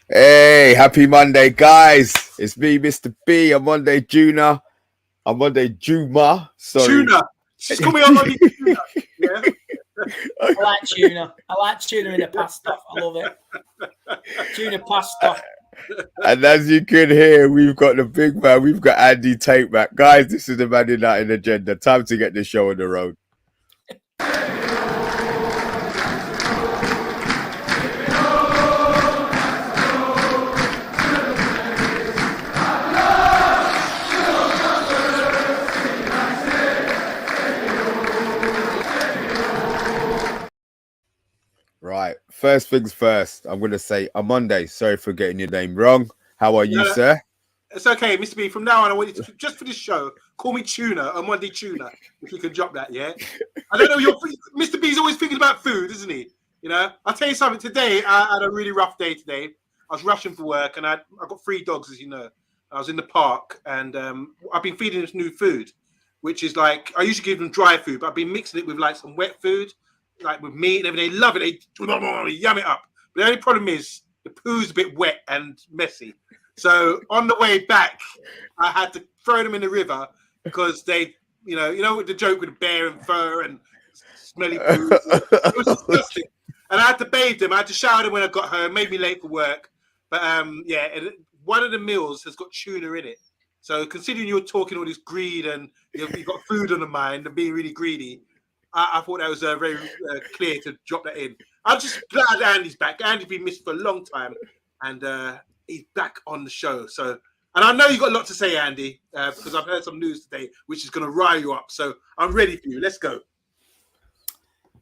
Hey, happy Monday, guys. It's me, Mr. B. I'm Monday Juna. I'm Monday Juma. Sorry. Tuna. Just call me on Monday Tuna. Yeah. I like tuna. I like tuna in a pasta. I love it. Tuna pasta. And as you can hear, we've got the big man. We've got Andy Tate back. Guys, this is the Man United agenda. Time to get the show on the road. Right. First things first, I'm going to say OMONDI. Sorry for getting your name wrong. How are you, sir? It's okay, Mr. B. From now on, I want you to, just for this show, call me Tuna, Monday Tuna, if you can drop that, yeah? I don't know, Mr. B's always thinking about food, isn't he? You know? I'll tell you something. Today, I had a really rough day today. I was rushing for work, and I got 3 dogs, as you know. I was in the park, and I've been feeding them new food, which is like, I usually give them dry food, but I've been mixing it with like some wet food, like with meat and everything. They love it. They yum it up. But the only problem is the poo's a bit wet and messy. So on the way back, I had to throw them in the river because they, you know the joke with the bear and fur and smelly poo. It was disgusting. And I had to bathe them. I had to shower them when I got home. Made me late for work. But one of the meals has got tuna in it. So considering you're talking all this greed and you've got food on the mind and being really greedy, I thought that was very clear to drop that in. I'm just glad Andy's back. Andy's been missed for a long time, and he's back on the show. So, and I know you got a lot to say, Andy, because I've heard some news today, which is going to rile you up. So I'm ready for you. Let's go.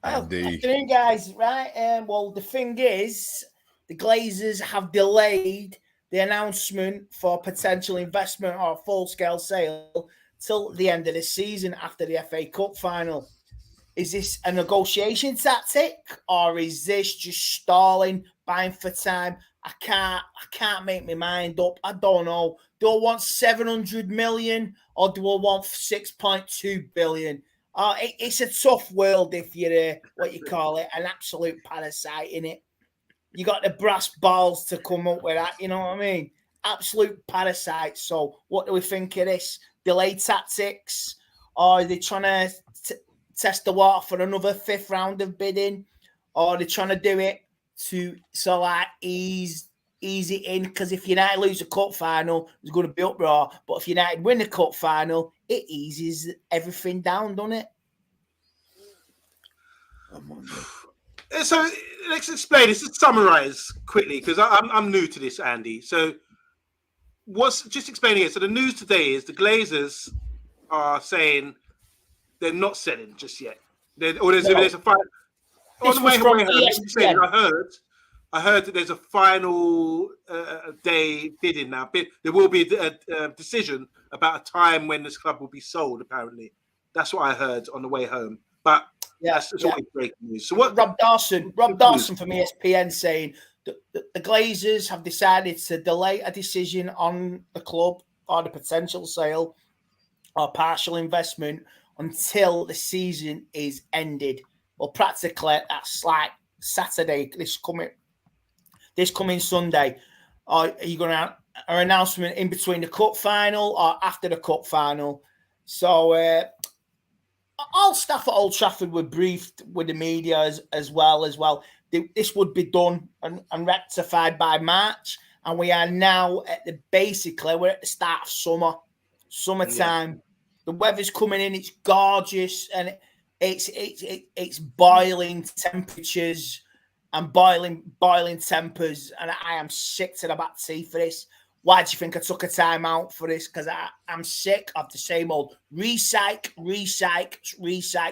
Andy. Afternoon, guys. Right. Well, the thing is, the Glazers have delayed the announcement for potential investment or full-scale sale till the end of the season after the FA Cup final. Is this a negotiation tactic, or is this just stalling, buying for time? I can't make my mind up. I don't know. Do I want 700 million or do I want 6.2 billion? It's a tough world if you're what you call it, an absolute parasite in it. You got the brass balls to come up with that. You know what I mean? Absolute parasite. So what do we think of this? Delay tactics, or are they trying to test the water for another 5th round of bidding, or they're trying to do it to ease it in? Because if United lose a cup final, there's going to be uproar. But if United win the cup final, it eases everything down, doesn't it? So let's explain this. Let's summarize quickly because I'm new to this, Andy. So just explaining it. So the news today is the Glazers are saying they're not selling just yet. There's a final. On the way home, I heard that there's a final day bidding now. There will be a decision about a time when this club will be sold. Apparently, that's what I heard on the way home. But that's always breaking news. So what? Rob Dawson from ESPN saying that the Glazers have decided to delay a decision on the club or the potential sale or partial investment until the season is ended. Well, practically that's like Saturday, this coming Sunday. Are you going to an announcement in between the cup final or after the cup final? So all staff at Old Trafford were briefed with the media as well. This would be done and rectified by March, and we are now we're at the start of summertime. Yeah. The weather's coming in; it's gorgeous, and it's boiling temperatures and boiling tempers, and I am sick to the back teeth for this. Why do you think I took a time out for this? Because I'm sick of the same old recycle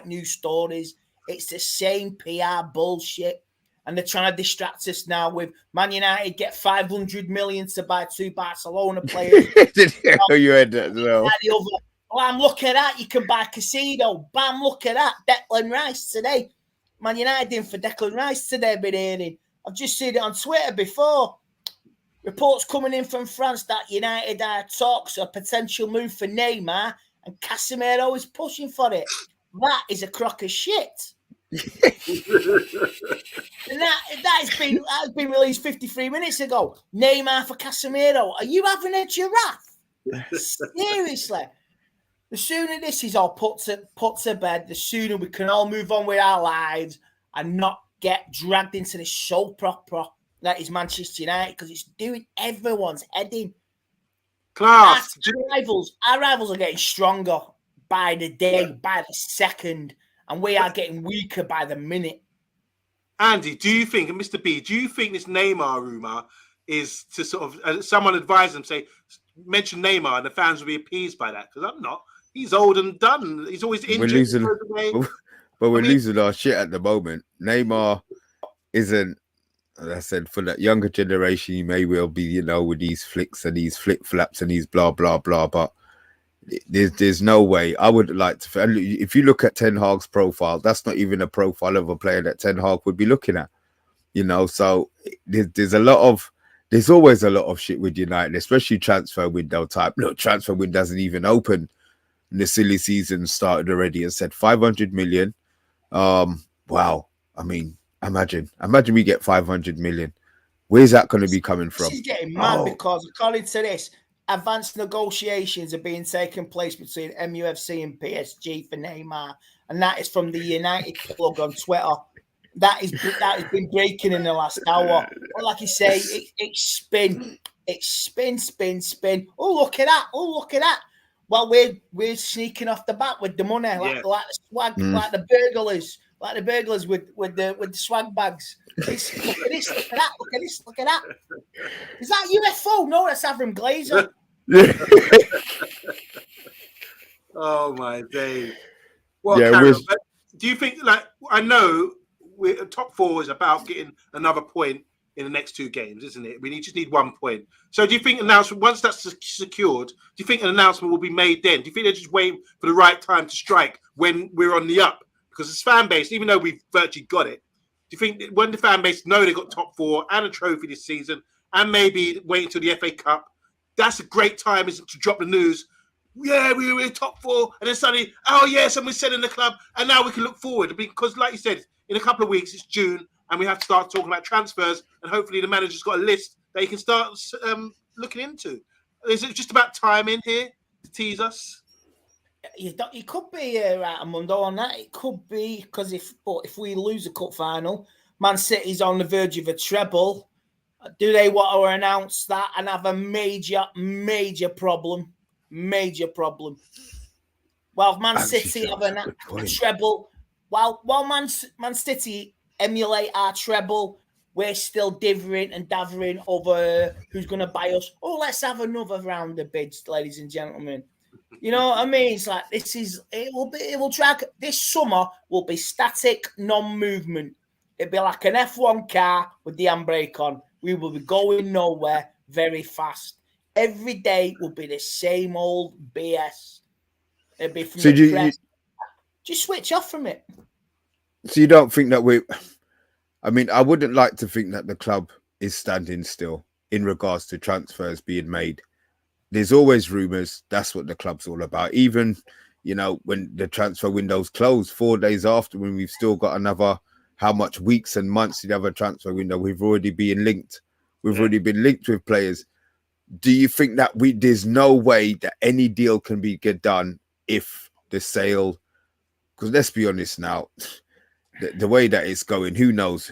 news stories. It's the same PR bullshit. And they're trying to distract us now with Man United get 500 million to buy 2 Barcelona players. You heard that? No. Bam, look at that. You can buy Casido. Bam, look at that. Declan Rice today. Man United in for Declan Rice today, been hearing. I've just seen it on Twitter before. Reports coming in from France that United talks a potential move for Neymar, and Casemiro is pushing for it. That is a crock of shit. And that has been released 53 minutes ago. Neymar for Casemiro. Are you having a giraffe? Seriously. The sooner this is all put to bed, the sooner we can all move on with our lives and not get dragged into this soap opera that is Manchester United, because it's doing everyone's head in. Class. Our rivals are getting stronger by the day, by the second, and we are getting weaker by the minute. Andy, do you think, and Mr. B, do you think this Neymar rumour is to sort of, someone advise them, say, mention Neymar and the fans will be appeased by that? Because I'm not. He's old and done. He's always injured. We're losing our shit at the moment. Neymar isn't, as I said, for that younger generation, he may well be, you know, with these flicks and these flip flaps and these blah, blah, blah. But there's no way. I would like to, if you look at Ten Hag's profile, that's not even a profile of a player that Ten Hag would be looking at, you know. So there's always a lot of shit with United, especially transfer window time. Look, transfer window doesn't even open. The silly season started already and said 500 million. Wow. I mean, imagine we get 500 million. Where's that going to be coming from? This is getting mad because according to this, advanced negotiations are being taken place between MUFC and PSG for Neymar, and that is from the United plug on Twitter. That has been breaking in the last hour. But like you say, it's spin. Oh, look at that. Well, we're sneaking off the bat with the money, like the swag, like the burglars with the swag bags. Look at that. Is that UFO? No, that's Avram Glazer. Oh my days! Well, do you think? Like, I know top four is about getting another point in the next two games, isn't it? We just need 1 point. So do you think once that's secured, do you think an announcement will be made then? Do you think they're just waiting for the right time to strike when we're on the up? Because this fan base, even though we've virtually got it, do you think when the fan base know they got top four and a trophy this season and maybe wait until the FA Cup, that's a great time to drop the news? Yeah, we were in top four, and then suddenly, oh yeah, someone's selling the club, and now we can look forward. Because like you said, in a couple of weeks, it's June, and we have to start talking about transfers, and hopefully the manager's got a list that he can start looking into. Is it just about timing here to tease us? You could be right, Amundo, on that. It could be because if we lose a cup final, Man City's on the verge of a treble. Do they want to announce that and have a major problem? Major problem. Well, Man City have a treble. While Man City emulate our treble, we're still divvying and davering over who's going to buy us. Oh, let's have another round of bids, ladies and gentlemen. You know what I mean? It's like it will drag. This summer will be static, non-movement. It'll be like an F1 car with the handbrake on. We will be going nowhere very fast. Every day will be the same old BS. It'll be from the press. Just switch off from it. So you don't think that I mean, I wouldn't like to think that the club is standing still in regards to transfers being made. There's always rumours. That's what the club's all about. Even, you know, when the transfer window's closed, 4 days after, when we've still got another, how much weeks and months to the other transfer window, we've already been linked. We've already been linked with players. Do you think that there's no way that any deal can get done if the sale, because let's be honest now, the way that it's going, who knows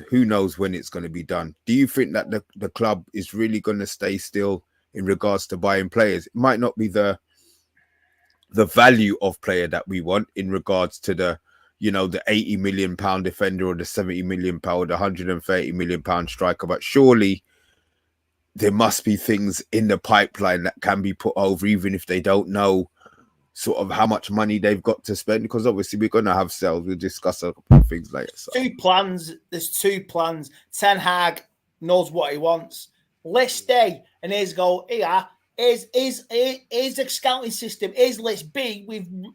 when it's going to be done? Do you think that the club is really going to stay still in regards to buying players? It might not be the value of player that we want in regards to the 80 million pound defender or the 70 million pound, the 130 million pound striker, but surely there must be things in the pipeline that can be put over, even if they don't know sort of how much money they've got to spend, because obviously we're going to have sales. We'll discuss a couple of things later. So. There's two plans. Ten Hag knows what he wants. List A, and here's go. Here is the scouting system. Here's list B.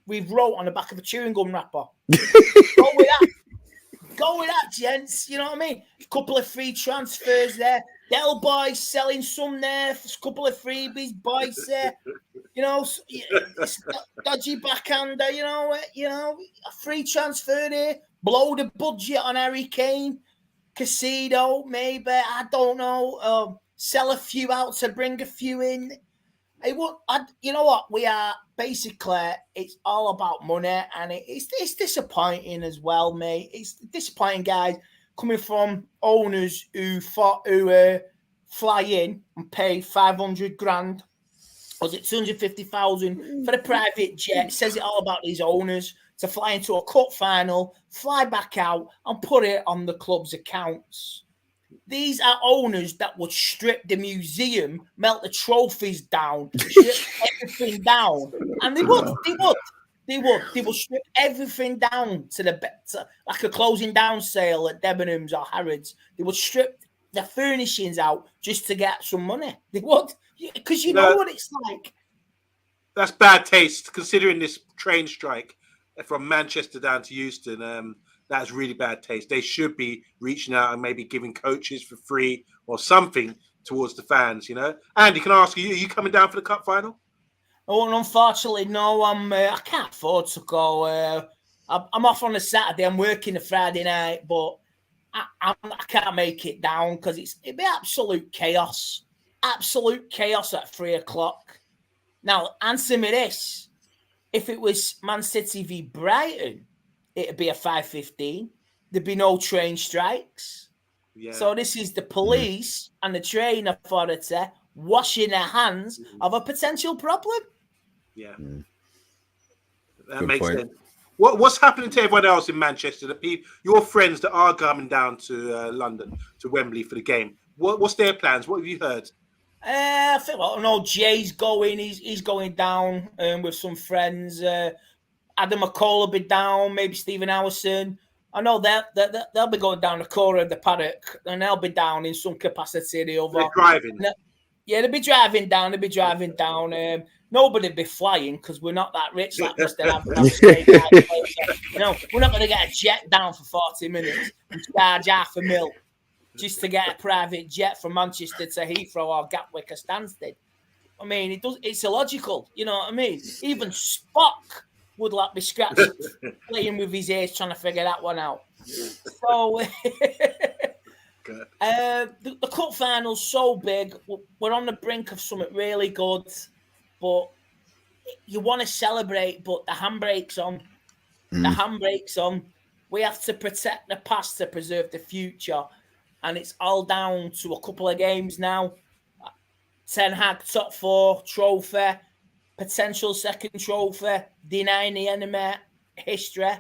We've wrote on the back of a chewing gum wrapper. Go with that, gents. You know what I mean? A couple of free transfers there. Del Boy selling some there. A couple of freebies, boys there. You know, dodgy backhander. You know, a free transfer there. blow the budget on Harry Kane, Casino, maybe, I don't know. Sell a few out to bring a few in. You know what? We are basically, it's all about money, and it's disappointing as well, mate. It's disappointing, guys, coming from owners who fly in and pay 500 grand. Was it 250,000 for a private jet? It says it all about these owners to fly into a cup final, fly back out, and put it on the club's accounts. These are owners that would strip the museum, melt the trophies down, strip everything down, and they would strip everything down to like a closing down sale at Debenhams or Harrods. They would strip the furnishings out just to get some money. They would, because you know what it's like. That's bad taste, considering this train strike from Manchester down to Euston. That's really bad taste. They should be reaching out and maybe giving coaches for free or something towards the fans, you know. Andy, can I ask you, are you coming down for the cup final? Oh, unfortunately, no. I can't afford to go. I'm off on a Saturday. I'm working a Friday night, but I can't make it down because it'd be absolute chaos. Absolute chaos at 3:00. Now, answer me this. If it was Man City v Brighton, it'd be a 5:15. There'd be no train strikes. Yeah. So this is the police and the train authority washing their hands of a potential problem. Yeah. That Good makes point. Sense. What's happening to everyone else in Manchester? Your friends that are coming down to London, to Wembley for the game. What's their plans? What have you heard? I think, well, no, Jay's going. He's going down with some friends. Adam McCall will be down. Maybe Stephen Howison. I know they'll be going down the corner of the paddock, and they'll be down in some capacity or the other. They're driving. Yeah, they'll be driving down. Nobody be flying because we're not that rich like us. We're not going to get a jet down for 40 minutes and charge $500,000 just to get a private jet from Manchester to Heathrow or Gatwick or Stansted. I mean, it's illogical. You know what I mean? Even Spock would be scratched playing with his ears trying to figure that one out. So the cup final's so big. We're on the brink of something really good, but you want to celebrate, but the handbrake's on. The handbrake's on. We have to protect the past to preserve the future, and it's all down to a couple of games now. Ten Hag top 4 trophy, potential second trophy, denying the enemy history.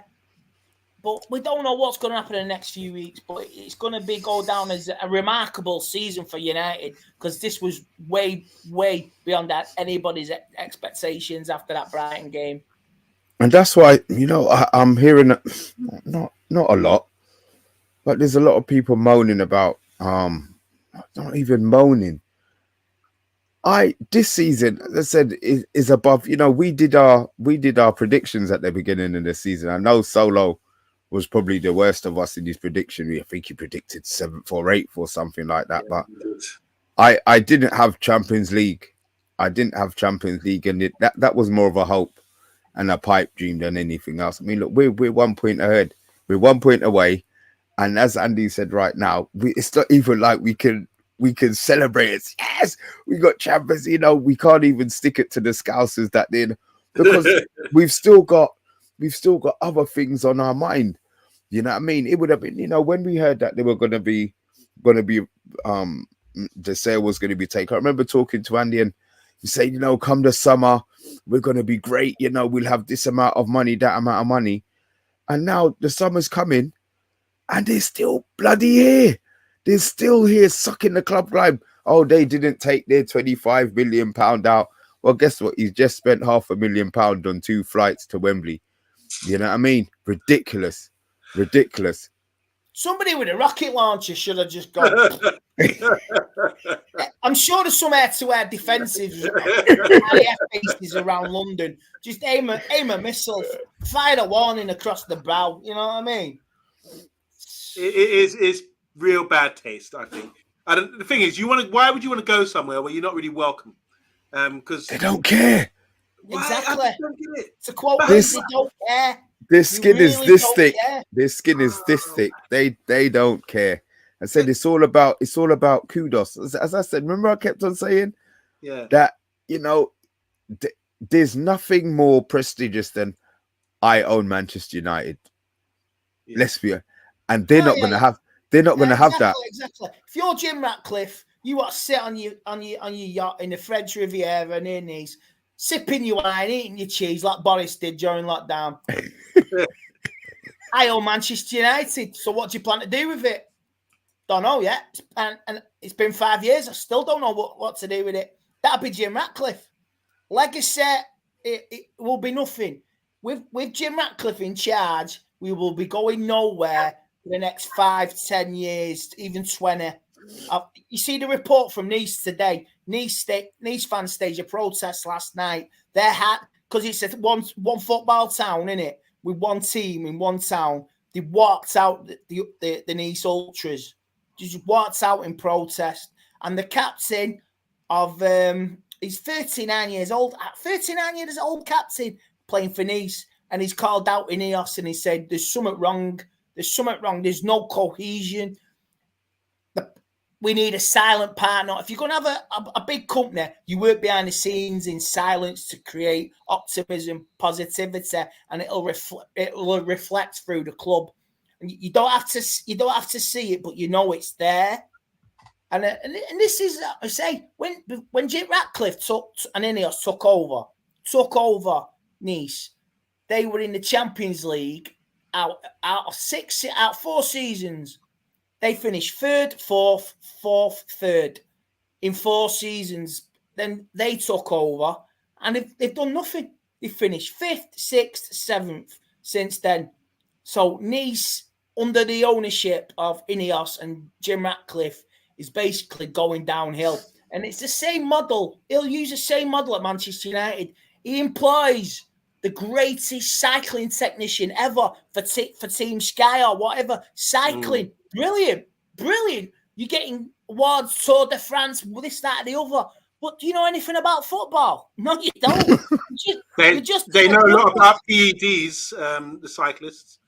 But we don't know what's going to happen in the next few weeks. But it's going to go down as a remarkable season for United because this was way, way beyond anybody's expectations after that Brighton game. And that's why, I'm hearing not a lot, but there's a lot of people moaning about, not even moaning. This season, as I said, is above. We did our predictions at the beginning of the season. I know Solo was probably the worst of us in his prediction. I think he predicted 7th or 8th or something like that. But I didn't have Champions League. And that was more of a hope and a pipe dream than anything else. I mean, look, we're 1 point ahead. We're 1 point away, and as Andy said right now, it's not even like we can celebrate it. Yes, we got Champions. We can't even stick it to the Scousers that did because we've still got other things on our mind. You know what I mean? It would have been, when we heard that they were going to be the sale was going to be taken. I remember talking to Andy and he said, come the summer, we're going to be great. We'll have this amount of money, that amount of money. And now the summer's coming and they're still bloody here. They're still here sucking the club grime. Oh, they didn't take their £25 million out. Well, guess what? He's just spent £500,000 on 2 flights to Wembley. You know what I mean? Ridiculous. Somebody with a rocket launcher should have just gone. I'm sure there's some air-to-air defensives RAF bases around London. Just aim a missile, fire a warning across the brow. You know what I mean? It's real bad taste, I think. And the thing is, why would you want to go somewhere where you're not really welcome? Because they don't care. Exactly. To quote, they don't care. Their skin is really this don't thick. care. Their skin is this thick. They don't care. I said it's all about kudos. As I said, remember I kept on saying that there's nothing more prestigious than I own Manchester United. Yeah. Let's be, and they're not gonna have that. Exactly. If you're Jim Ratcliffe, you want to sit on your yacht in the French Riviera near Nice, sipping your wine, eating your cheese like Boris did during lockdown. I own Manchester United, so what do you plan to do with it? Don't know yet. And it's been 5 years. I still don't know what to do with it. That'll be Jim Ratcliffe. Legacy, it will be nothing. With Jim Ratcliffe in charge, we will be going nowhere for the next 5, 10 years, even 20. You see the report from Nice today. Nice fans staged a protest last night. They had, because it's a one football town, isn't it? With one team in one town. They walked out, the Nice Ultras. Just walked out in protest. And the captain of, he's 39 years old. 39 years old captain playing for Nice. And he's called out Ineos and he said, there's something wrong. There's something wrong. There's no cohesion. We need a silent partner. If you're going to have a big company, you work behind the scenes in silence to create optimism, positivity, and it'll reflect through the club. And you don't have to see it, but you know it's there. And this is, I say, when Jim Ratcliffe and Ineos took over Nice, they were in the Champions League out of 4 seasons. They finished 3rd, 4th, 4th, 3rd in 4 seasons. Then they took over and they've done nothing. They finished 5th, 6th, 7th since then. So Nice, under the ownership of Ineos and Jim Ratcliffe, is basically going downhill. And it's the same model. He'll use the same model at Manchester United. He employs the greatest cycling technician ever for Team Sky or whatever. Cycling. Brilliant. You're getting awards, Tour de France, this, that, and the other. But do you know anything about football? No, you don't. They know a lot about PEDs, the cyclists.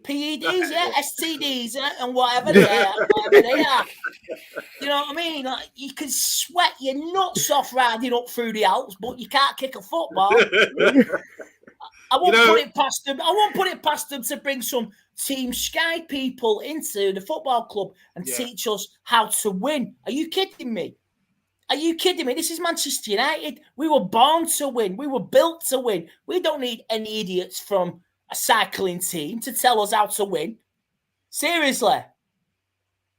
PEDs, yeah, STDs, and whatever they are. You know what I mean? Like, you can sweat your nuts off riding up through the Alps, but you can't kick a football. I won't put it past them. I won't put it past them to bring some Team Sky people into the football club and teach us how to win. Are you kidding me? This is Manchester United. We were born to win. We were built to win. We don't need any idiots from a cycling team to tell us how to win. Seriously.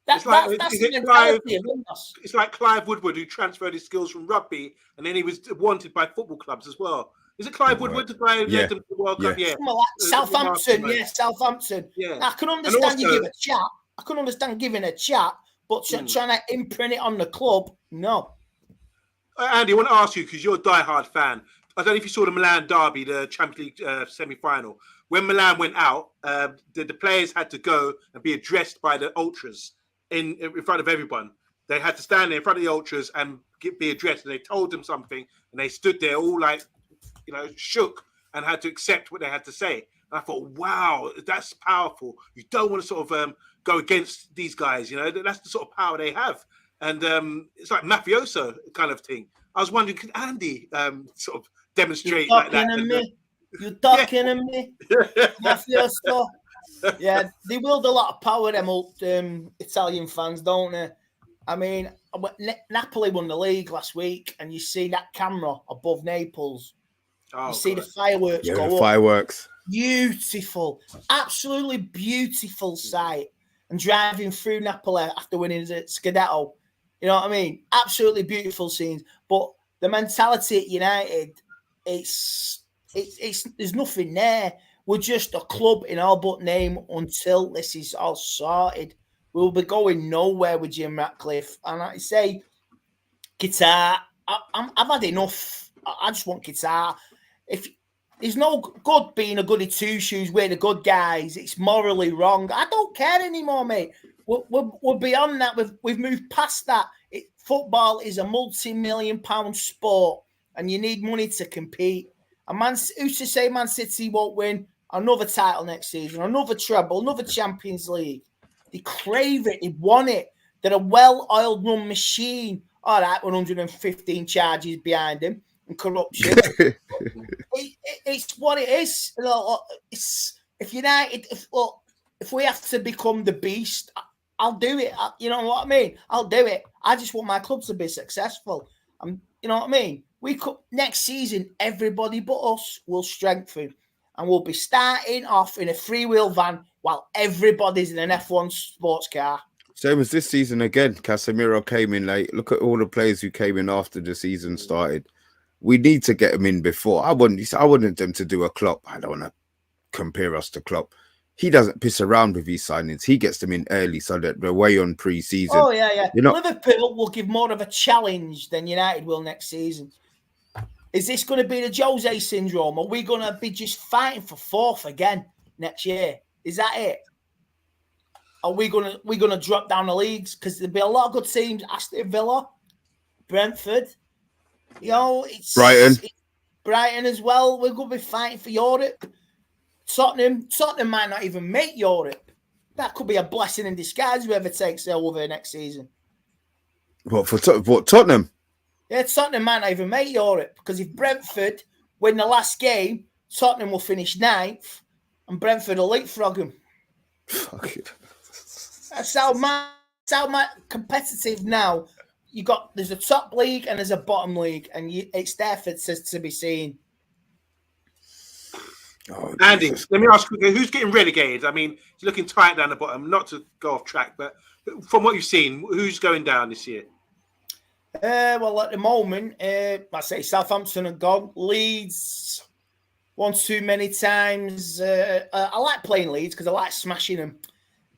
That's the mentality of us. It's like Clive Woodward, who transferred his skills from rugby, and then he was wanted by football clubs as well. Is it Clive Woodward, the guy who led them to the World Cup? Yeah. Southampton. Yeah. I can understand you give a chat. I can understand giving a chat, but trying to imprint it on the club, no. Andy, I want to ask you, because you're a diehard fan. I don't know if you saw the Milan derby, the Champions League semi-final. When Milan went out, the players had to go and be addressed by the ultras in front of everyone. They had to stand there in front of the ultras and be addressed. And they told them something, and they stood there all like, shook and had to accept what they had to say. And I thought, wow, that's powerful. You don't want to sort of go against these guys. That's the sort of power they have. And it's like mafioso kind of thing. I was wondering, could Andy sort of demonstrate like that? You're talking to me. Mafioso. Yeah, they wield a lot of power, them Italian fans, don't they? I mean, Napoli won the league last week, and you see that camera above Naples. See the fireworks go up. Fireworks. Beautiful. Absolutely beautiful sight. And driving through Napoli after winning at Scudetto. You know what I mean? Absolutely beautiful scenes. But the mentality at United, it's there's nothing there. We're just a club in all but name until this is all sorted. We'll be going nowhere with Jim Ratcliffe. And I say, guitar, I've had enough. I just want guitar. If there's no good being a goody two-shoes, we're the good guys. It's morally wrong. I don't care anymore, mate. We're beyond that. We've moved past that. Football is a multi-million-pound sport, and you need money to compete. Who's to say Man City won't win another title next season, another treble, another Champions League. They crave it. They want it. They're a well-oiled run machine. All right, 115 charges behind him and corruption. It's what it is. It's if United, if we have to become the beast, I'll do it. You know what I mean? I'll do it. I just want my club to be successful. You know what I mean? We could next season, everybody but us will strengthen, and we'll be starting off in a 3-wheel van while everybody's in an F1 sports car. Same as this season again. Casemiro came in late. Look at all the players who came in after the season started. We need to get them in before. I wanted them to do a Klopp. I don't want to compare us to Klopp. He doesn't piss around with his signings. He gets them in early so that they're way on pre-season. Oh, yeah. Liverpool will give more of a challenge than United will next season. Is this going to be the Jose syndrome? Are we going to be just fighting for 4th again next year? Is that it? Are we going to drop down the leagues? Because there'll be a lot of good teams. Aston Villa, Brentford, it's Brighton as well. We're going to be fighting for Europe. Tottenham might not even make Europe. That could be a blessing in disguise whoever takes it over next season. What Tottenham? Yeah, Tottenham might not even make Europe because if Brentford win the last game, Tottenham will finish 9th and Brentford will leapfrog them. Fuck it. That's how competitive now. There's a top league and there's a bottom league, and it's there to be seen. Oh, Andy, let me ask you, who's getting relegated? I mean, it's looking tight down the bottom. Not to go off track, but from what you've seen, who's going down this year? Well, at the moment, I say Southampton are gone. Leeds, one too many times. I like playing Leeds because I like smashing them.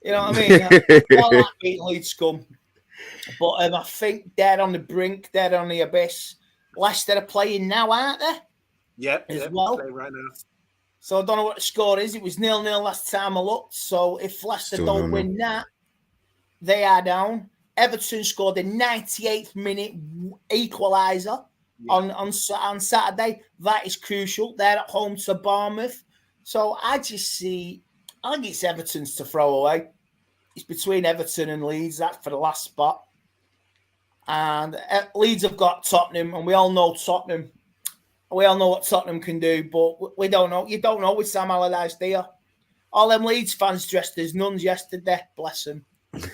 You know what I mean? I like beating Leeds scum. But I think they're on the brink. They're on the abyss. Leicester are playing now, aren't they? Yep. Well. Playing right now. So I don't know what the score is. It was 0-0 last time I looked. So if Leicester don't win that, they are down. Everton scored a 98th minute equaliser on Saturday. That is crucial. They're at home to Bournemouth. So I think it's Everton's to throw away. It's between Everton and Leeds. That's for the last spot. And Leeds have got Tottenham, and we all know Tottenham. We all know what Tottenham can do, but we don't know. You don't know with Sam Allardyce, do you? All them Leeds fans dressed as nuns yesterday. Bless them.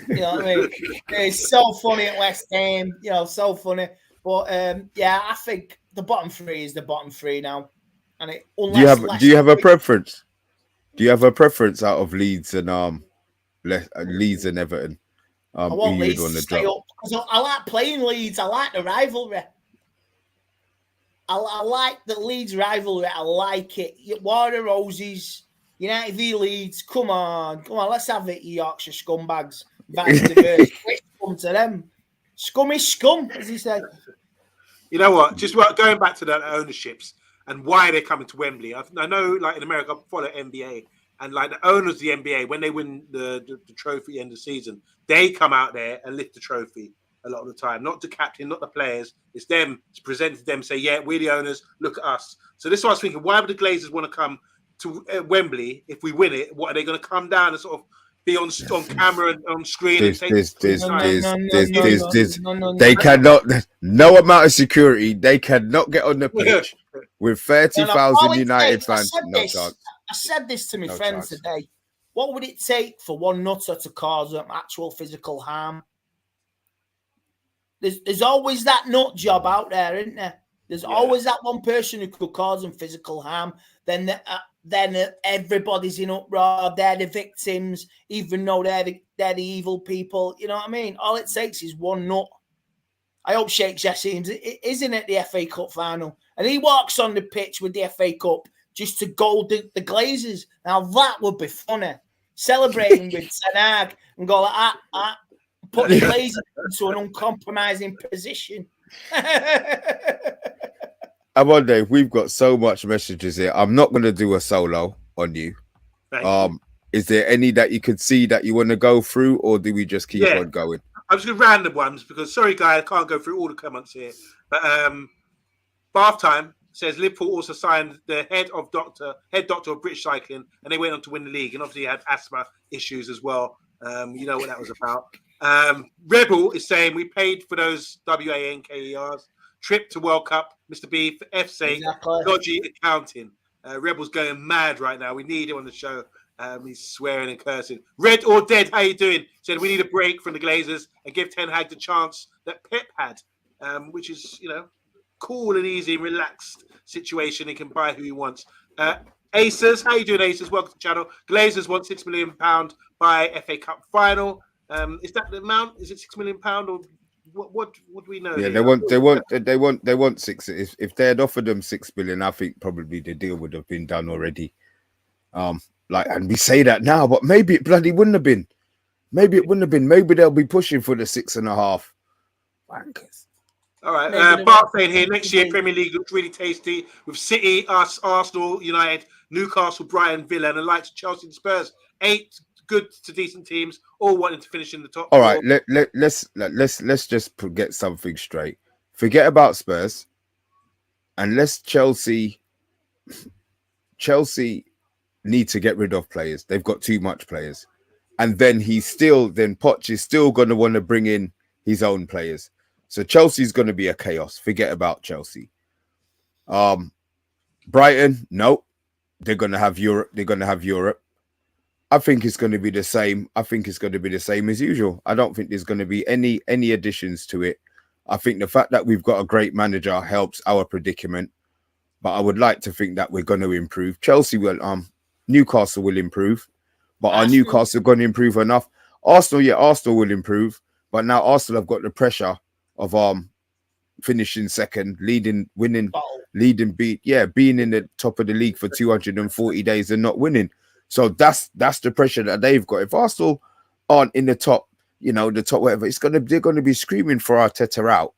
You know what I mean? It's so funny at West Ham. So funny. But I think the bottom 3 is the bottom 3 now. And do you have a preference? Do you have a preference out of Leeds and Leeds and Everton? I want Leeds to stay up because I like playing Leeds. I like the rivalry. I like the Leeds rivalry. I like it. War of the Roses, United v Leeds. Come on. Let's have it, you Yorkshire scumbags. Vice versa. Come to them. Scum is scum, as he said. You know what? Just going back to the ownerships and why they're coming to Wembley. I know, like in America, I follow NBA, and like the owners of the NBA, when they win the trophy end of the season, they come out there and lift the trophy. A lot of the time, not the captain, not the players. It's them. It's presented to them. Say, yeah, we're the owners. Look at us. So this is what I was thinking. Why would the Glazers want to come to Wembley if we win it? What are they going to come down and sort of be on camera and on screen? They cannot. No amount of security. They cannot get on the pitch with 30,000 United fans. No chance. I said this to my friends today. What would it take for one nutter to cause actual physical harm? There's always that nut job out there, isn't there? There's always that one person who could cause them physical harm. Then everybody's in uproar. They're the victims, even though they're the evil people. You know what I mean? All it takes is one nut. I hope Sheikh Jassim isn't at the FA Cup final, and he walks on the pitch with the FA Cup just to goal the Glazers. Now that would be funny. Celebrating with Ten Hag and go like that. Put the Glazers into an uncompromising position. I wonder if we've got so much messages here. I'm not going to do a solo on you. Is there any that you could see that you want to go through, or do we just keep on going? I'm just going to random ones because, sorry, guys, I can't go through all the comments here. But bath time, says Liverpool also signed the head doctor of British cycling, and they went on to win the league. And obviously, he had asthma issues as well. You know what that was about. Rebel is saying we paid for those WANKERs trip to World Cup, Mr. B, for F's sake, dodgy accounting. Rebel's going mad right now. We need him on the show. He's swearing and cursing. Red or Dead, how you doing? Said we need a break from the Glazers and give Ten Hag the chance that Pep had, which is, you know, cool and easy, relaxed situation. He can buy who he wants. Aces, how you doing, Aces? Welcome to the channel. Glazers want £6 million by FA Cup final. Is that the amount? Is it £6 million or what would we know? Yeah, here? they want six. If they had offered them $6 billion, I think probably the deal would have been done already. And we say that now, but maybe it bloody wouldn't have been. Maybe it wouldn't have been. Maybe they'll be pushing for the 6.5. Wankers. All right. Bart saying here, next year Premier League looks really tasty with City, us, Arsenal, United, Newcastle, Brighton, Villa, and the likes of Chelsea and Spurs. 8 good to decent teams, all wanting to finish in the top. All right, let's just get something straight. Forget about Spurs, and let's Chelsea need to get rid of players. They've got too much players, and then Poch is still going to want to bring in his own players. So Chelsea's going to be a chaos. Forget about Chelsea. Brighton, no, they're going to have Europe. I think it's going to be the same. I think it's going to be the same as usual. I don't think there's going to be any additions to it. I think the fact that we've got a great manager helps our predicament. But I would like to think that we're going to improve. Chelsea will, Newcastle will improve, but are Newcastle going to improve enough? Arsenal will improve, but now Arsenal have got the pressure of finishing second, being in the top of the league for 240 days and not winning. So that's the pressure that they've got. If Arsenal aren't in the top, the top whatever, they're going to be screaming for Arteta out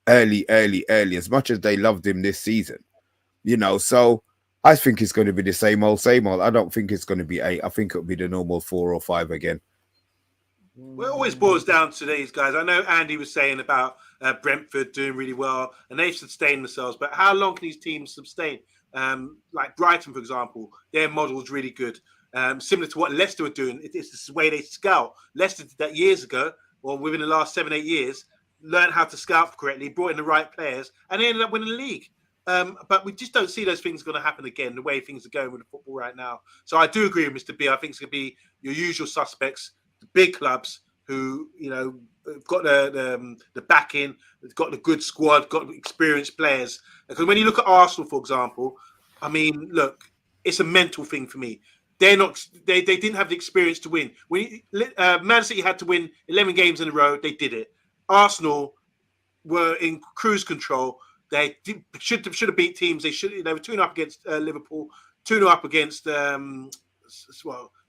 early. As much as they loved him this season, So I think it's going to be the same old. I don't think it's going to be 8. I think it'll be the normal 4 or 5 again. Well, it always boils down to these guys. I know Andy was saying about Brentford doing really well and they've sustained themselves, but how long can these teams sustain? Like Brighton, for example, their model is really good. Similar to what Leicester were doing. It's the way they scout. Leicester did that years ago, or within the last 7-8 years, learned how to scout correctly, brought in the right players, and they ended up winning the league. But we just don't see those things going to happen again, the way things are going with the football right now. So I do agree with Mr. B. I think it's going to be your usual suspects, the big clubs who, have got the backing, got the good squad, got experienced players. Because when you look at Arsenal, for example, I mean, look, it's a mental thing for me. They didn't have the experience to win. Man City had to win 11 games in a row. They did it. Arsenal were in cruise control. They should have beat teams. They were 2-0 up against Liverpool, 2-0 up against they're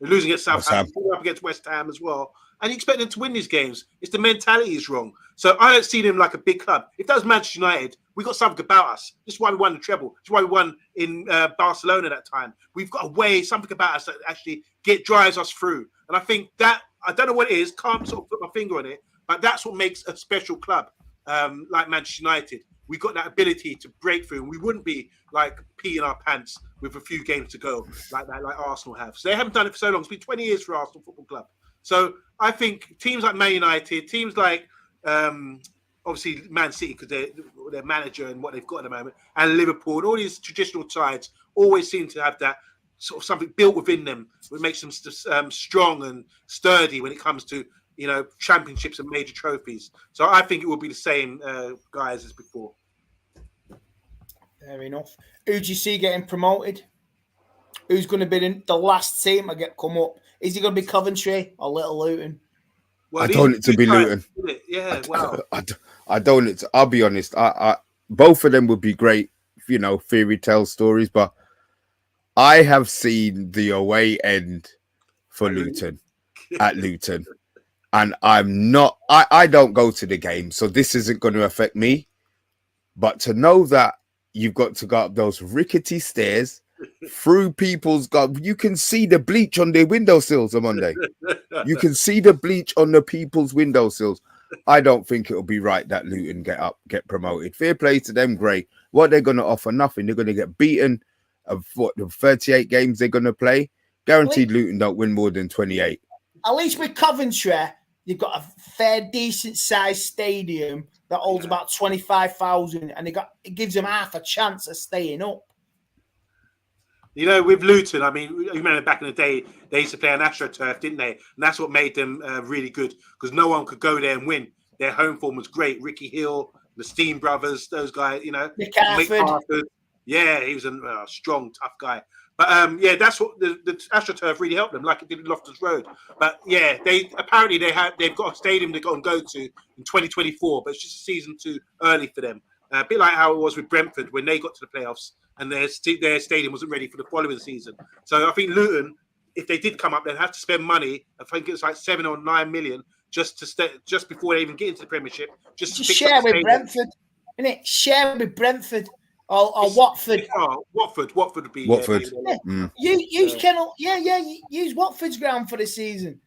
losing against Southampton, 2-0 up against West Ham as well. And you expect them to win these games. It's the mentality is wrong. So I don't see them like a big club. If that was Manchester United, we got something about us. This is why we won the treble. This is why we won in Barcelona that time. We've got a way, something about us that actually drives us through. And I think that, I don't know what it is, can't sort of put my finger on it, but that's what makes a special club like Manchester United. We've got that ability to break through, and we wouldn't be like peeing our pants with a few games to go like Arsenal have. So they haven't done it for so long. It's been 20 years for Arsenal Football Club. So I think teams like Man United, teams like obviously Man City, because their manager and what they've got at the moment, and Liverpool, and all these traditional sides always seem to have that sort of something built within them, which makes them strong and sturdy when it comes to championships and major trophies. So I think it will be the same guys as before. Fair enough. Who do you see getting promoted? Who's going to be the last team to come up? Is he going to be Coventry or Little Luton? Well, I don't it to be Luton. Yeah, wow. I don't it. I'll be honest. I both of them would be great, fairy tale stories. But I have seen the away end for Luton at Luton. And I'm not, I don't go to the game, so this isn't going to affect me. But to know that you've got to go up those rickety stairs through people's you can see the bleach on their windowsills on Monday. You can see the bleach on the people's windowsills. I don't think it'll be right that Luton get promoted. Fair play to them, great. What they're going to offer? Nothing. They're going to get beaten of what the 38 games they're going to play. Guaranteed Luton don't win more than 28. At least with Coventry, you've got a fair, decent sized stadium that holds about 25,000, and it gives them half a chance of staying up. You know, with Luton, I mean, you remember back in the day, they used to play on AstroTurf, didn't they? And that's what made them really good, because no one could go there and win. Their home form was great. Ricky Hill, the Steam brothers, those guys, you know. McCarthy. Yeah, he was a strong, tough guy. But that's what the AstroTurf really helped them, like it did in Loftus Road. But yeah, they've got a stadium they've got to go to in 2024, but it's just a season too early for them. A bit like how it was with Brentford when they got to the playoffs and their stadium wasn't ready for the following season. So I think Luton, if they did come up, they'd have to spend money. I think it's like 7 or 9 million just before they even get into the Premiership. Just share with Brentford, innit? Share with Brentford or Watford. Watford would be. Watford. Use Watford's ground for the seaon.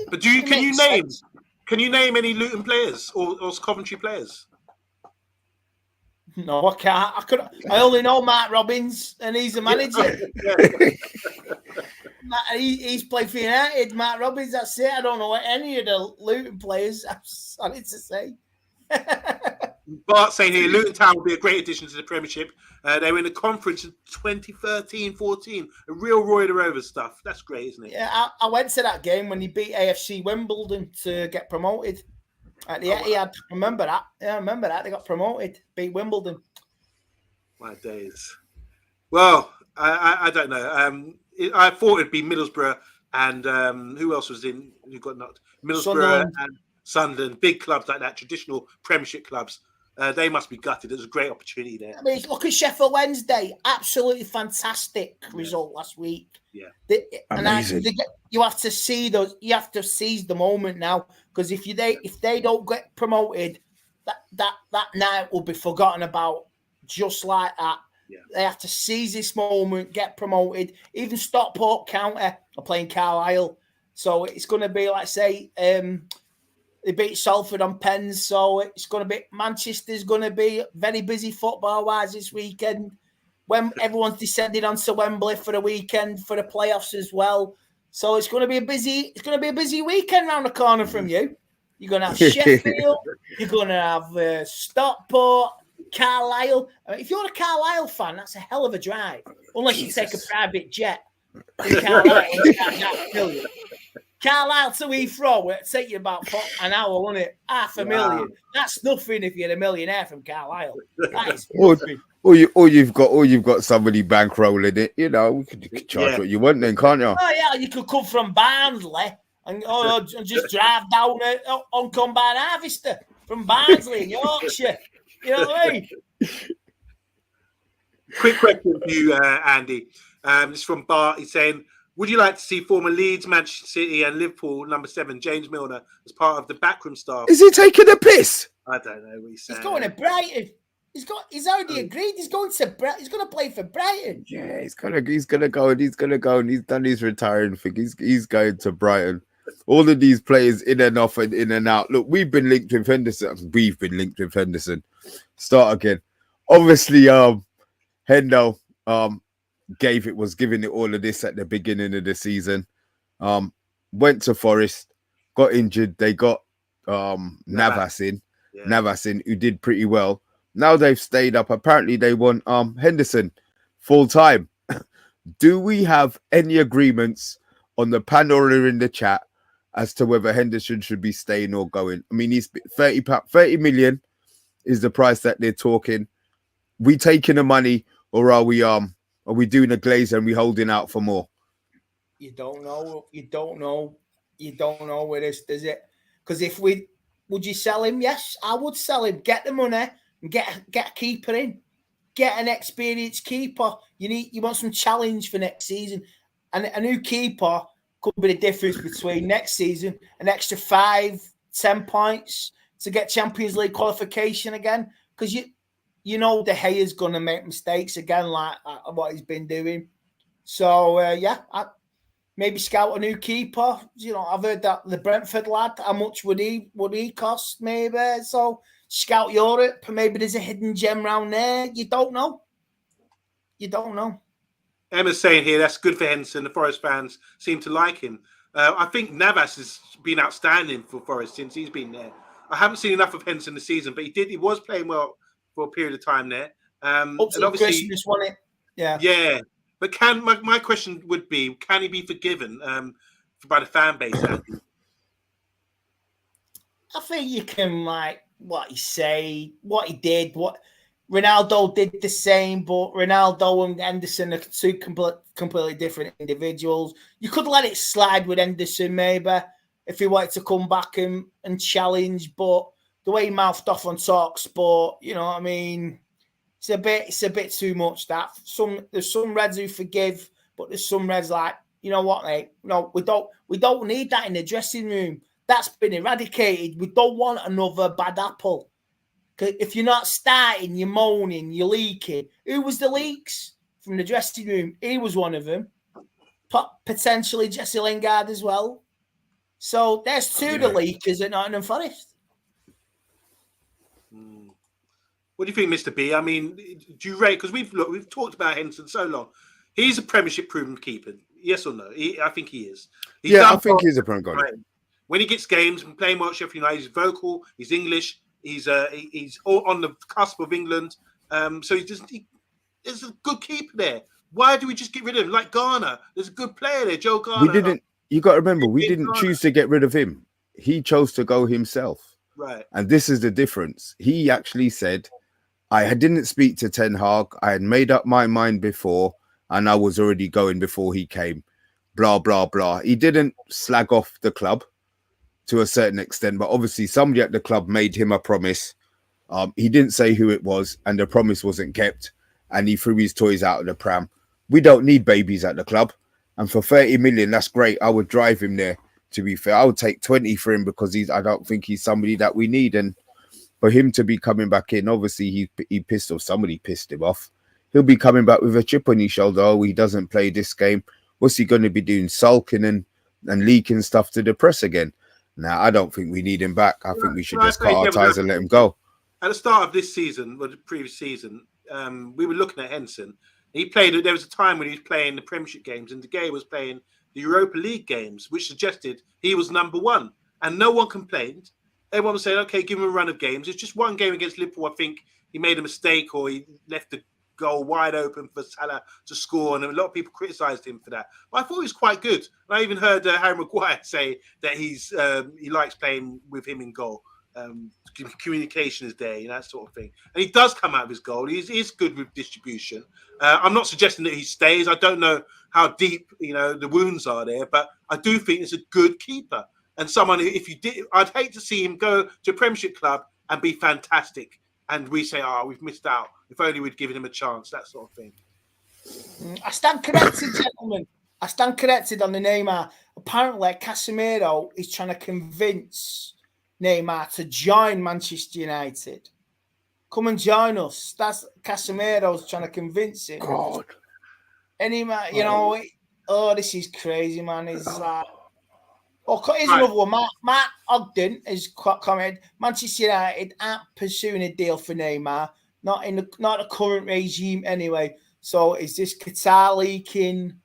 But can you name any Luton players or Coventry players? No, I can't. I only know Matt Robbins, and he's the manager. He's played for United. Matt Robbins, that's it. I don't know any of the Luton players. I'm sorry to say. Bart saying here, Luton Town will be a great addition to the Premiership. They were in the conference in 2013-14. A real Roy the Rovers stuff. That's great, isn't it? Yeah, I went to that game when he beat AFC Wimbledon to get promoted. At the Etihad, remember that? Yeah, I remember that. They got promoted, beat Wimbledon. My days. Well, I don't know. I thought it'd be Middlesbrough and who else was in? Who got knocked? Middlesbrough and Sunderland, big clubs like that, traditional Premiership clubs. They must be gutted. There's a great opportunity there. I mean, look at Sheffield Wednesday. Absolutely fantastic result last week. Yeah, amazing. You have to see those. You have to seize the moment now, because if they don't get promoted, that night will be forgotten about just like that. Yeah. They have to seize this moment, get promoted. Even Stockport County are playing Carlisle, so it's going to be like say. They beat Salford on pens, so it's going to be Manchester's going to be very busy football-wise this weekend. When everyone's descended onto Wembley for the weekend for the playoffs as well, so it's going to be a busy weekend round the corner from you. You're going to have Sheffield, you're going to have Stockport, Carlisle. I mean, if you're a Carlisle fan, that's a hell of a drive, unless you take a private jet. Carlisle, Carlisle to Heathrow, it'll take you about an hour, won't it? $500,000. That's nothing if you're a millionaire from Carlisle. That is nothing. Or you've got somebody bankrolling it. You know, you could charge what you want then, can't you? Oh yeah, you could come from Barnsley and just drive down on Combine Harvester from Barnsley in Yorkshire. You know what I mean? Quick question for you, Andy. This is from Bart. He's saying, would you like to see former Leeds, Manchester City and Liverpool number 7, James Milner, as part of the backroom staff? Is he taking a piss? I don't know what he's saying. He's going to Brighton. He's already agreed. He's going to play for Brighton. Yeah, he's gonna go and he's done his retiring thing. He's going to Brighton. All of these players in and off and in and out. Look, we've been linked with Henderson. Start again. Obviously, Hendo was giving it all of this at the beginning of the season. Went to Forest, got injured. They got Navas in, who did pretty well. Now they've stayed up. Apparently they want Henderson full time. Do we have any agreements on the panel or in the chat as to whether Henderson should be staying or going? I mean, he's 30 million is the price that they're talking. We taking the money, or are we doing a Glazer and we holding out for more? You don't know. You don't know where this does it. Because would you sell him? Yes, I would sell him. Get the money and get a keeper in. Get an experienced keeper. You want some challenge for next season. And a new keeper could be the difference between next season an extra 5-10 points to get Champions League qualification again. Because you know De Gea's going to make mistakes again, like what he's been doing. So, maybe scout a new keeper. You know, I've heard that the Brentford lad, how much would he cost? Maybe so. Scout Europe, maybe there's a hidden gem round there. You don't know. Emma's saying here that's good for Henderson. The Forest fans seem to like him. I think Navas has been outstanding for Forest since he's been there. I haven't seen enough of Henderson this season, but he was playing well for a period of time there. Up to Christmas, wasn't it? Yeah. Yeah. But my question would be, can he be forgiven by the fan base, Andy? I think you can, like, what he did, what Ronaldo did the same, but Ronaldo and Henderson are two completely different individuals. You could let it slide with Henderson, maybe, if he wanted to come back and challenge, but the way he mouthed off on TalkSport, you know what I mean? It's a bit too much. There's some Reds who forgive, but there's some Reds like, you know what, mate? No, we don't need that in the dressing room. That's been eradicated. We don't want another bad apple. If you're not starting, you're moaning, you're leaking. Who was the leaks from the dressing room? He was one of them. Potentially Jesse Lingard as well. So there's two of the leakers at Nottingham Forest. What do you think, Mr. B? I mean, do you rate? Because we've talked about Henderson so long. He's a Premiership proven keeper. Yes or no? I think he is. I think he's a Premier goalie. Right. When he gets games, playing well at Sheffield United, he's vocal, he's English, he's all on the cusp of England. So there's a good keeper there. Why do we just get rid of him? Like Garner, there's a good player there, Joe Garner. You got to remember, we didn't choose to get rid of him. He chose to go himself. Right. And this is the difference. He actually said, I didn't speak to Ten Hag. I had made up my mind before, and I was already going before he came. Blah, blah, blah. He didn't slag off the club to a certain extent, but obviously somebody at the club made him a promise. He didn't say who it was, and the promise wasn't kept, and he threw his toys out of the pram. We don't need babies at the club. And for 30 million, that's great. I would drive him there, to be fair. I would take 20 for him because I don't think he's somebody that we need. And for him to be coming back in, obviously he pissed off. Somebody pissed him off. He'll be coming back with a chip on his shoulder. Oh, he doesn't play this game. What's he going to be doing? Sulking and leaking stuff to the press again? Now, I don't think we need him back. I think we should just cut our ties and let him go. At the start of this season, or the previous season, we were looking at Henderson. There was a time when he was playing the Premiership games, and De Gea was playing the Europa League games, which suggested he was number one. And no one complained. Everyone was saying, okay, give him a run of games. It's just one game against Liverpool. I think he made a mistake, or he left the goal wide open for Salah to score, and a lot of people criticised him for that. But I thought he was quite good. And I even heard Harry Maguire say that he likes playing with him in goal. Communication is there, that sort of thing. And he does come out of his goal. He's good with distribution. I'm not suggesting that he stays. I don't know how deep, the wounds are there, but I do think he's a good keeper. And someone, if you did, I'd hate to see him go to a Premiership club and be fantastic. And we say, we've missed out. If only we'd given him a chance, that sort of thing. I stand corrected, gentlemen. I stand corrected on the Neymar. Apparently, Casemiro is trying to convince Neymar to join Manchester United. Come and join us. That's Casemiro's trying to convince him. God. And he, this is crazy, man. He's like, here's another one. Matt Ogden has commented, Manchester United aren't pursuing a deal for Neymar, not the current regime anyway. So is this Qatar leaking?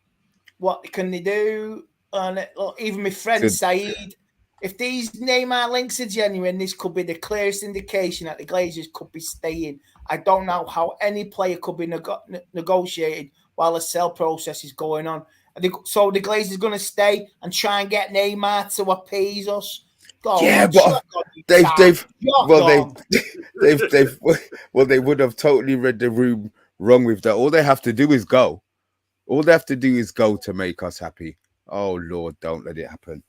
What can they do? And even my friend Saeed, if these Neymar links are genuine, this could be the clearest indication that the Glazers could be staying. I don't know how any player could be negotiated while the sale process is going on. So the Glazers going to stay and try and get Neymar to appease us. They would have totally read the room wrong with that. All they have to do is go. All they have to do is go to make us happy. Oh Lord, don't let it happen.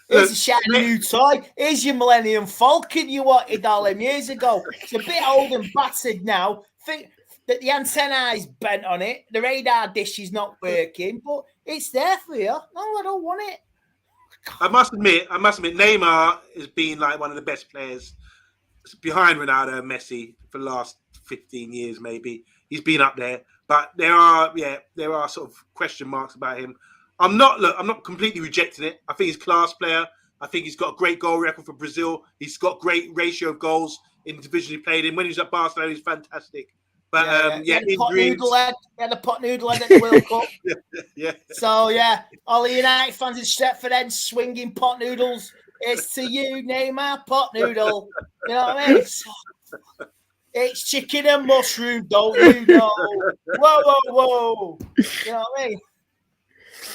Here's a shiny new toy. Here's your Millennium Falcon you wanted all them years ago. It's a bit old and battered now. Think that the antenna is bent on it. The radar dish is not working, but it's there for you. No, I don't want it. I must admit, Neymar has been like one of the best players behind Ronaldo and Messi for the last 15 years, maybe. He's been up there. But there are sort of question marks about him. I'm not completely rejecting it. I think he's a class player. I think he's got a great goal record for Brazil. He's got great ratio of goals in the division he played in. When he was at Barcelona, he's fantastic. But injuries. He had a pot noodle head at the World Cup. Yeah. So all the United fans in Stretford swinging pot noodles. It's to you, Neymar, pot noodle. You know what I mean? It's chicken and mushroom, don't you know? Whoa. You know what I mean?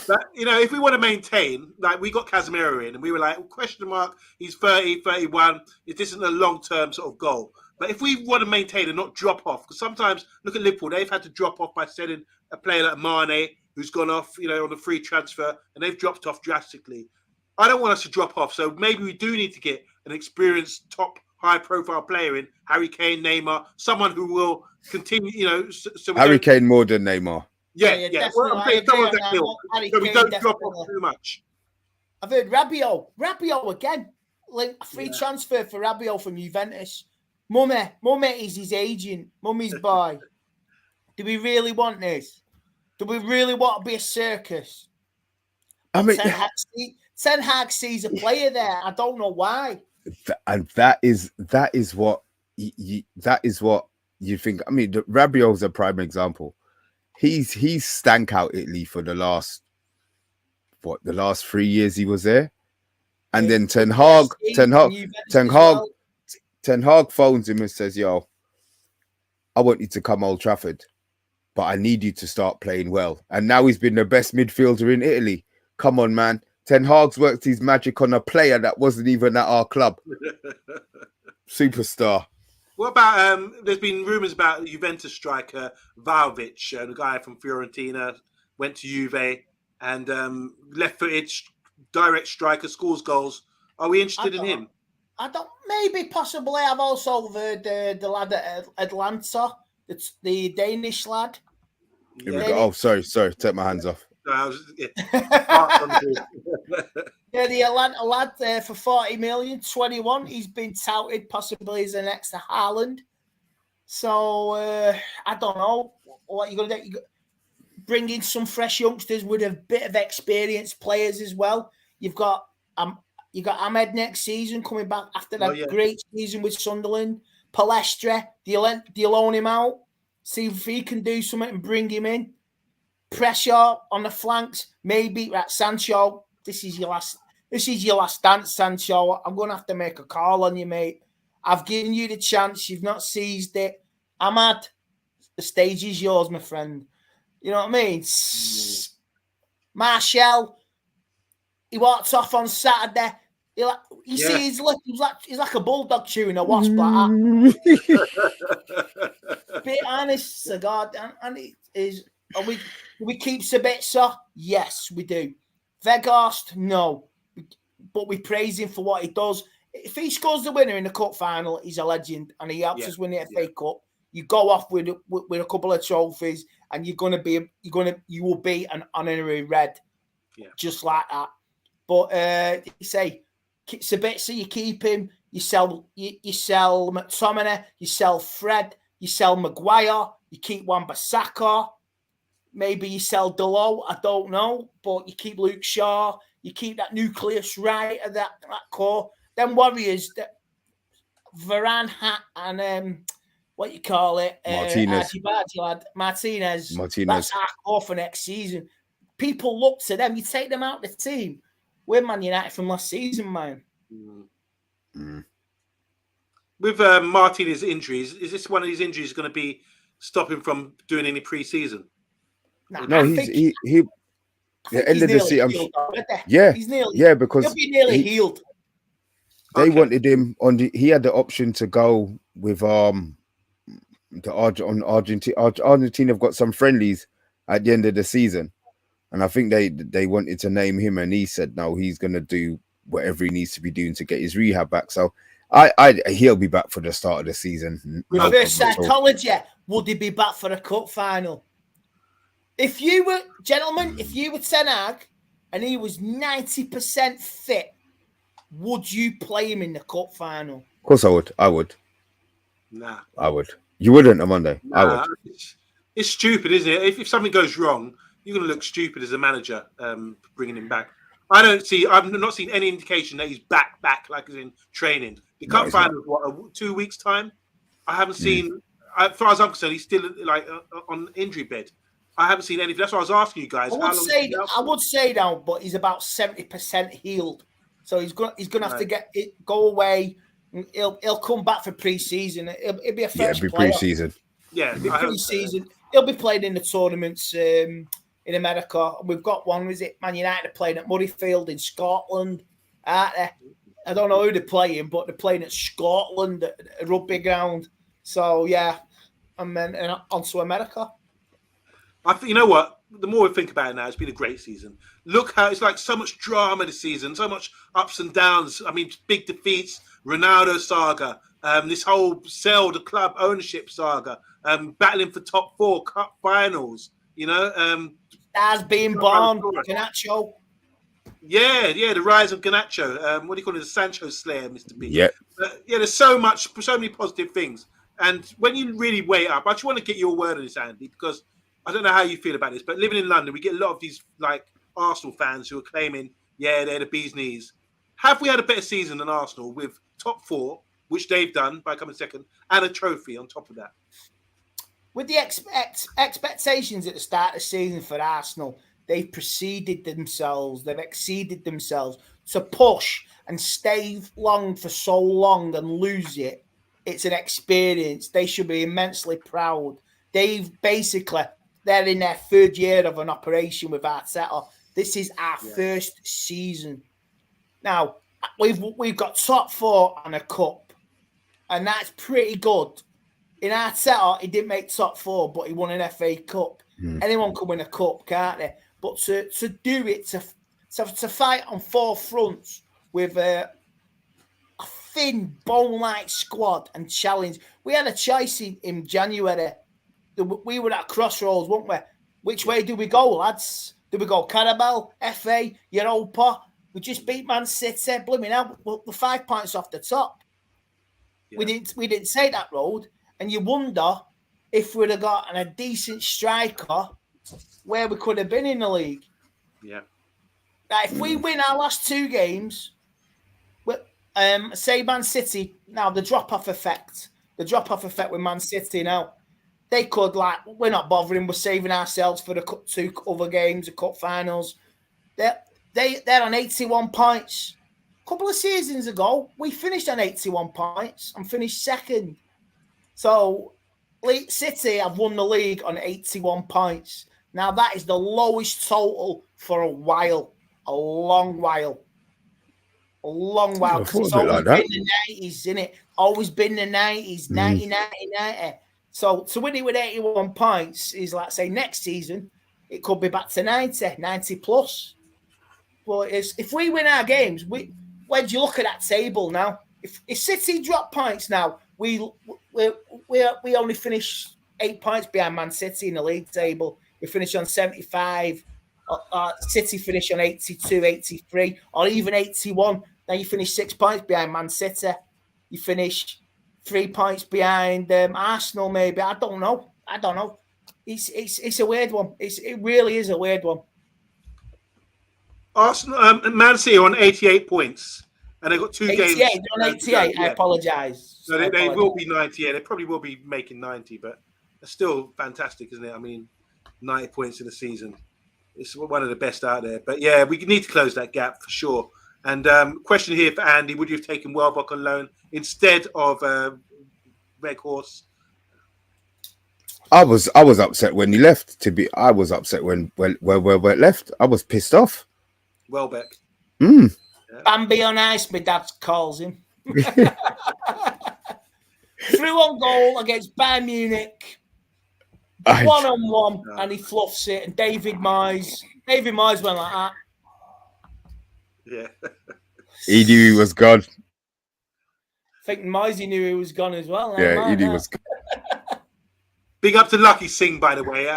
But, if we want to maintain, like we got Casemiro in and we were like, question mark, he's 30, 31. This isn't a long-term sort of goal. But if we want to maintain and not drop off, because sometimes, look at Liverpool, they've had to drop off by sending a player like Mane, who's gone off, on a free transfer, and they've dropped off drastically. I don't want us to drop off. So maybe we do need to get an experienced, top, high-profile player in, Harry Kane, Neymar, someone who will continue, Harry Kane more than Neymar. Yeah. Well, I'm saying someone that will, so we don't drop off too much. I've heard Rabiot again. Like a free transfer for Rabiot from Juventus. Mummy is his agent. Mummy's boy. Do we really want this? Do we really want to be a circus? I mean, Ten Hag sees a player there. I don't know why. And that is what you think. I mean, Rabiot's a prime example. He's stank out Italy for the last 3 years he was there, and then Ten Hag phones him and says, "Yo, I want you to come Old Trafford, but I need you to start playing well." And now he's been the best midfielder in Italy. Come on, man. Ten Hag's worked his magic on a player that wasn't even at our club. Superstar. What about, there's been rumours about Juventus striker Vlahovic, the guy from Fiorentina, went to Juve, and left-footed, direct striker, scores goals. Are we interested in him? I don't, maybe, possibly. I've also heard the lad at Atlanta, it's the Danish lad. Here we go. Oh, sorry, take my hands off. The Atlanta lad for 40 million, 21. He's been touted possibly as the next to Haaland. So I don't know what you're going to do. Bring in some fresh youngsters with a bit of experienced players as well. You've got Ahmed next season coming back after that great season with Sunderland. Palestra, do you loan him out? See if he can do something and bring him in. Pressure on the flanks, maybe. Right, Sancho, this is your last dance, Sancho. I'm going to have to make a call on you, mate. I've given you the chance. You've not seized it. Ahmad, the stage is yours, my friend. You know what I mean? Martial, he walked off on Saturday. You see his lip, he's like a bulldog chewing a wasp like that. Be honest to God, and it is. Do we keep Sabitzer? Yes, we do. Weghorst? No. But we praise him for what he does. If he scores the winner in the cup final, he's a legend, and he helps us win the FA Cup. You go off with a couple of trophies, and you will be an honorary red, just like that. But you say Sabitzer, you keep him. You sell McTominay. You sell Fred. You sell Maguire. You keep Wan-Bissaka. Maybe you sell Delo, I don't know, but you keep Luke Shaw, you keep that nucleus right at that core. Then Warriors, Varane and what you call it, Martinez. That's our core for next season. People look to them. You take them out of the team. We're Man United from last season, man. With Martinez's injuries, is this one of these injuries going to be stopping from doing any pre-season? No, he the end of the season. He's nearly, because he'll be nearly healed. They wanted him he had the option to go with Argentina. Argentina have got some friendlies at the end of the season, and I think they wanted to name him, and he said no, he's going to do whatever he needs to be doing to get his rehab back. So he'll be back for the start of the season. Reverse psychology, would he be back for a cup final? If you were, gentlemen, Ten Hag and he was 90% fit, would you play him in the cup final? Of course I would. Nah. I would. You wouldn't on Monday. Nah, I It's stupid, isn't it? If something goes wrong, you're going to look stupid as a manager bringing him back. I've not seen any indication that he's back like he's in training. The cup final, what, 2 weeks' time? I haven't seen, as far as I'm concerned, he's still like on injury bed. I haven't seen anything. That's why I was asking you guys. I would say now, but he's about 70% healed. So he's going to have to go away. He'll come back for pre-season. It'll be a fresh player. Pre-season. Yeah, pre-season. He'll be playing in the tournaments in America. We've got one. Was it Man United playing at Murrayfield in Scotland? I don't know who they're playing, but they're playing at Scotland at a rugby ground. So yeah, and then on to America. I think, you know what? The more we think about it now, it's been a great season. Look how it's like so much drama this season, so much ups and downs. I mean, big defeats, Ronaldo saga, this whole sell the club ownership saga, battling for top 4 cup finals. You know, Stars being born, Garnacho. Yeah, the rise of Garnacho. What do you call it? The Sancho Slayer, Mr. B. Yeah. There's so many positive things. And when you really weigh up, I just want to get your word on this, Andy, because I don't know how you feel about this, but living in London, we get a lot of these like Arsenal fans who are claiming, they're the bee's knees. Have we had a better season than Arsenal with top 4, which they've done by coming second, and a trophy on top of that? With the expectations at the start of the season for Arsenal, they've exceeded themselves to push and stay long for so long and lose it. It's an experience. They should be immensely proud. They're in their 3rd year of an operation with Arteta. This is our first season. Now, we've got top 4 and a cup, and that's pretty good. In Arteta, he didn't make top 4, but he won an FA Cup. Anyone can win a cup, can't they? But to do it, to fight on 4 fronts with a thin, bone-like squad and challenge. We had a choice in January. We were at a crossroads, weren't we? Which way do we go, lads? Do we go Carabao, FA, Europa? We just beat Man City, blooming out. We're 5 points off the top. Yeah. We didn't take that road, and you wonder if we'd have got a decent striker, where we could have been in the league. Yeah. Now, if we win our last 2 games, say Man City, now the drop-off effect with Man City now. They could, we're not bothering. We're saving ourselves for the 2 other games, the cup finals. They're on 81 points. A couple of seasons ago, we finished on 81 points and finished second. So, City have won the league on 81 points. Now, that is the lowest total for a while. A long while. Because it's always been the 90s, isn't it? Always been the 90s, 90. So to win it with 81 points is like, say, next season, it could be back to 90 plus. But if we win our games, where do you look at that table now? If City drop points now, we only finish 8 points behind Man City in the league table. We finish on 75. City finish on 82, 83, or even 81. Then you finish 6 points behind Man City. You finish 3 points behind Arsenal, maybe. I don't know. It's a weird one. It really is a weird one. Arsenal, Man City on 88 points, and they've got 2 games. On 88. I apologise. So they will be 90. Yeah, they probably will be making 90, but it's still fantastic, isn't it? I mean, 90 points in the season. It's one of the best out there. But yeah, we need to close that gap for sure. And question here for Andy: would you have taken Welbeck on loan instead of Red Horse? I was upset when he left. I was upset when Welbeck left. I was pissed off. Welbeck. Yeah. Bambi on ice, my dad calls him. Through on goal against Bayern Munich. 1-on-1, and he fluffs it. And David Moyes went like that. Yeah. He knew he was gone. I think Moyes knew he was gone as well. Yeah, he knew he was gone. Big up to Lucky Singh, by the way.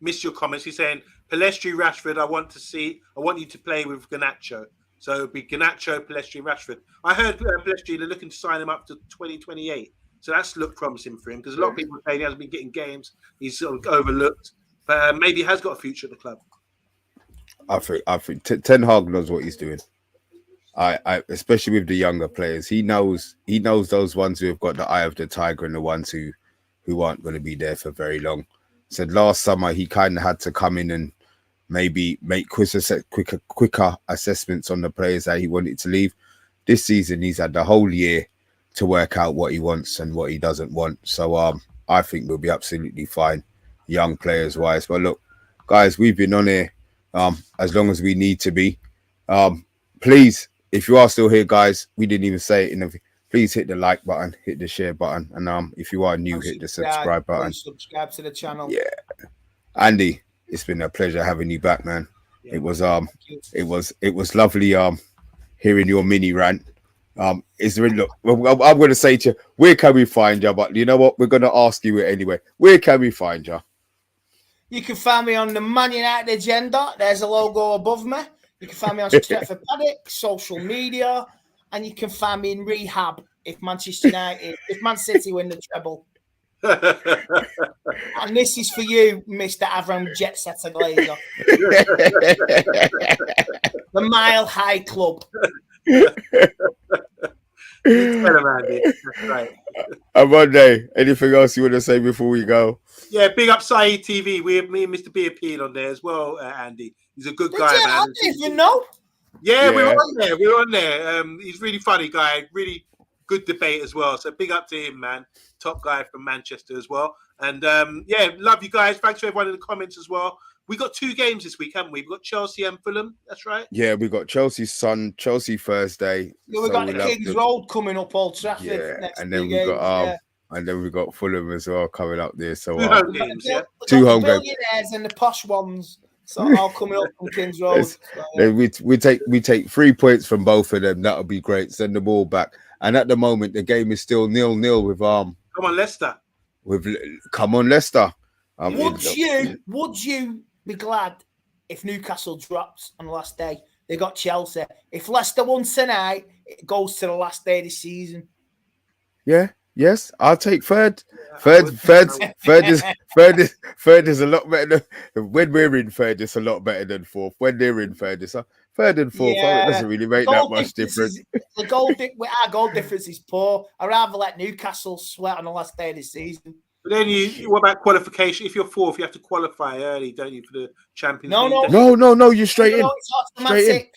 Missed your comments. He's saying, Palestri, Rashford, I want you to play with Garnacho. So it'd be Garnacho, Palestri, Rashford. I heard Palestri, they're looking to sign him up to 2028. So that's looked promising for him because a lot of people are saying he hasn't been getting games. He's sort of overlooked, but maybe he has got a future at the club. I think Ten Hag knows what he's doing. I especially with the younger players, he knows those ones who have got the eye of the tiger and the ones who aren't going to be there for very long. So last summer he kind of had to come in and maybe make quicker assessments on the players that he wanted to leave. This season he's had the whole year to work out what he wants and what he doesn't want. So I think we'll be absolutely fine, young players wise. But look, guys, we've been on here as long as we need to be. Please, if you are still here, guys, we didn't even say it please hit the like button, hit the share button, and if you are new, hit the subscribe button. Subscribe to the channel. Yeah, Andy, it's been a pleasure having you back, man. Yeah, it was lovely hearing your mini rant. Is there look? I'm going to say to you, where can we find you? But you know what? We're going to ask you it anyway. Where can we find you? You can find me on the Man United agenda. There's a logo above me. You can find me on Stretford Paddock, social media, and you can find me in rehab if Man City win the treble. And this is for you, Mr. Avram Jet Setter Glazer. The Mile High Club. Right. Monday, anything else you want to say before we go? Yeah, big up Saeed TV. Me and Mr. B appeared on there as well, Andy. He's a good guy, man. I didn't even know. Yeah, we're on there. He's really funny guy, really good debate as well. So big up to him, man. Top guy from Manchester as well. And yeah, love you guys. Thanks to everyone in the comments as well. We got 2 games this week, haven't we? We've got Chelsea and Fulham. That's right. Yeah, we got Chelsea Thursday. Yeah, we got the Kings Road coming up, Old Trafford. Yeah, next and then we games, got and then we got Fulham as well coming up there. So 2 home games, yeah. 2 home games. The billionaires and the posh ones. So all coming up from Kings Road. So, we take 3 points from both of them. That'll be great. Send them all back. And at the moment, the game is still 0-0 with Come on, Leicester. Come on, Leicester. Would you be glad if Newcastle drops on the last day? They got Chelsea. If Leicester won tonight, it goes to the last day of the season. Yeah. Yes, I'll take third. Third is a lot better than when we're in third. It's a lot better than fourth. When they're in third, it's third and fourth. It doesn't really make that much difference. Our goal difference is poor. I'd rather let Newcastle sweat on the last day of the season. But then what about qualification? If you're fourth, you have to qualify early, don't you, for the Champions League? No, you're straight in. It's automatic.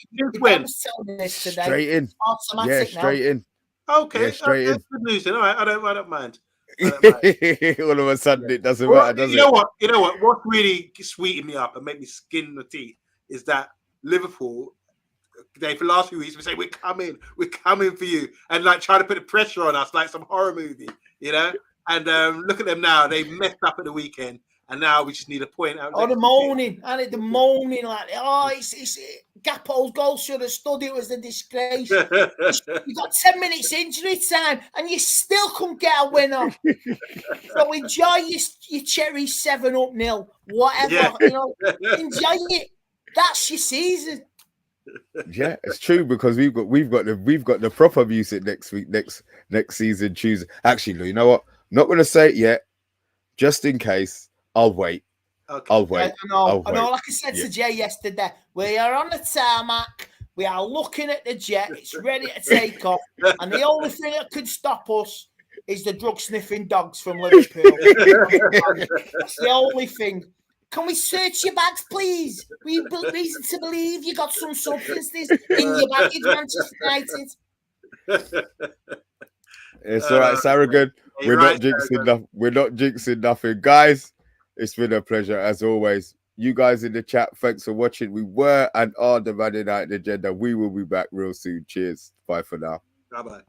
Straight in. Automatic straight in. Okay, yeah, straight in. Good news then. All right, I don't mind. All of a sudden, it doesn't matter, does it? You know what? What really sweetened me up and made me skin the teeth is that Liverpool, for the last few weeks, we say we're coming for you, and like trying to put the pressure on us like some horror movie, you know. And look at them now; they messed up at the weekend, and now we just need a point out. The moaning, like it's Gakpo's goal should have stood. It was a disgrace. You got 10 minutes injury time, and you still couldn't get a winner. So enjoy your cherry 7-0, whatever. Yeah. You know, enjoy it. That's your season. Yeah, it's true because we've got the proper music next week, next season Tuesday. Actually, you know what? Not going to say it yet, just in case. I'll wait. Okay. I'll wait. I know. Like I said to Jay yesterday, we are on the tarmac. We are looking at the jet. It's ready to take off. And the only thing that could stop us is the drug sniffing dogs from Liverpool. That's the only thing. Can we search your bags, please? We have reason to believe you got some substances in your baggage, Manchester United. It's all right, Sarragon. We're not jinxing nothing. Guys, it's been a pleasure as always. You guys in the chat, thanks for watching. We were and are the Man United agenda. We will be back real soon. Cheers. Bye for now. Bye-bye.